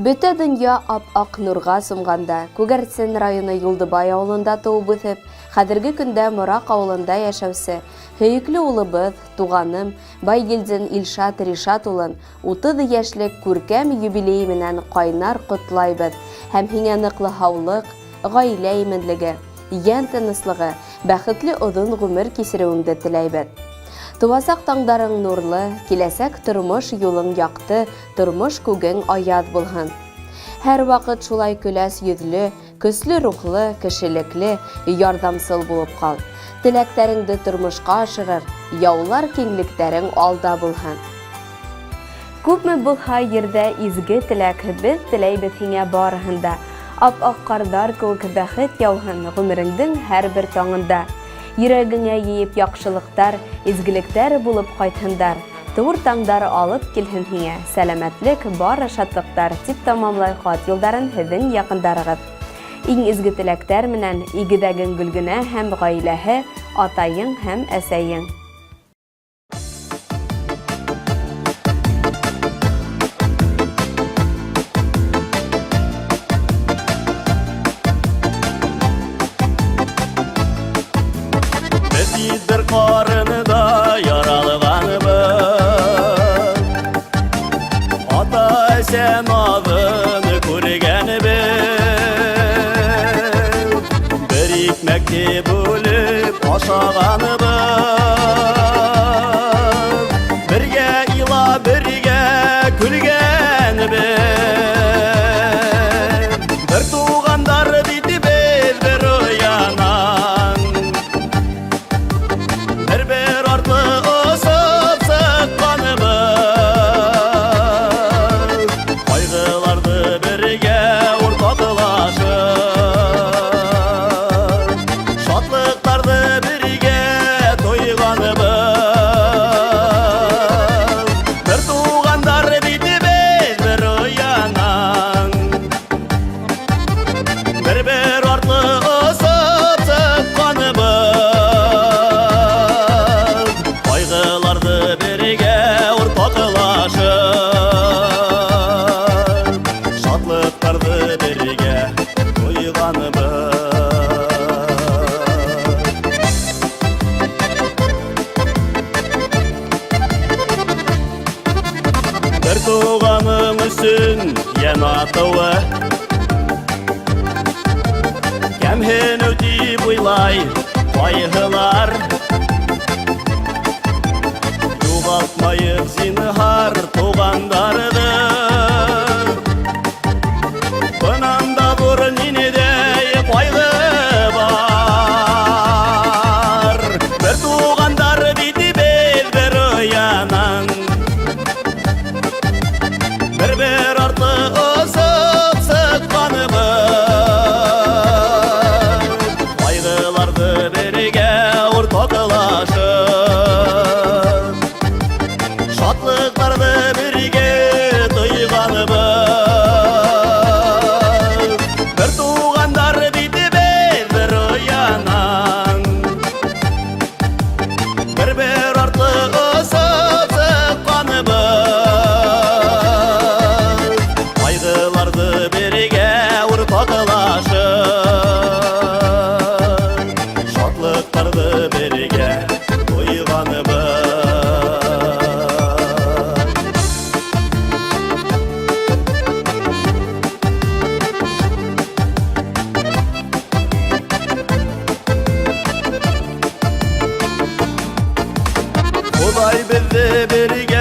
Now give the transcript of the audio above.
Бөтә дөнья ап-ак нурга сумганда, Күгәрсен районы Юлдыбай авылында туып үсеп, хәзерге көндә Морак авылында яшәүче һөекле улыбыз, туганым Байгелдин Илшат Ришат улын 30 яшьлек күркәм юбилей менән кайнар котлайбыз һәм һиңа ныклы һаулык, гаилә именлеге, ян тыныслыгы, бәхетле озын гомер кичерүеңне теләйбез. Туасак таңдарың нурлы, киләсәк тормыш юлың якты, тормыш күгең аяз булһын. Һәр вакыт шулай көләс йөзле, көсле рухлы, кешелекле, ярдәмсыл булып кал. Теләктәреңне тормышка ашырыр, яулар киңлектәрең алда булһын. Күпме булһа ердә изге теләк, без теләйбез һиңа барыһында. Ап-ак кардар кеүек бәхет яуһын гомереңнең һәр бер таңында. Йөрәгеңә йыеп яхшылыктар, изгелектәр булып кайтһындар. Тур таңдар алып килһен һиңа, сәламәтлек, бары шатлыктар, дип тамамлай хат юлдарын һеҙҙең яҡындарығыҙ. Иң изге теләктәр менән игедәгең Гөлгөнә һәм ғаиләһе, атайың һәм әсәйең. Bir qarınıda yaralığanıbız, ata sen ağını көргәнебез, bir ikmekti bölüp aşağanıbız, birge ila birge külgənibez, bir tuğandar dedi biz bir uyanan. Her artlı ısıp sıkkanımız, kaygılardı birge ortaklaşır, şatlıklardı birge toyganımız, bir tuğandar dedi biz bir uyanan, bir artlı ısıp sıkkanımız, birge ortaklaşır, şatlıklardı birge toyganımız. Bir tuğanım üsün yen atığı, kemhin ötip uylay kaygılar, Yoğaltmayıp zinhar tuğandardı, Bınanda burun inedey kaygı var. Bir tuğandar dedi bel bir uyanan, bir artlı ısıp sıkkanımız, kaygılardı birge ortaklaşır, şatlıklardı birge toyganımız, bir tuğandar dedi biz bir uyanan, bir artlı ısıp sıkkanımız, kaygılardı birge ortaklaşır, şatlıklardı birge toyganımız. Xuday bizi birge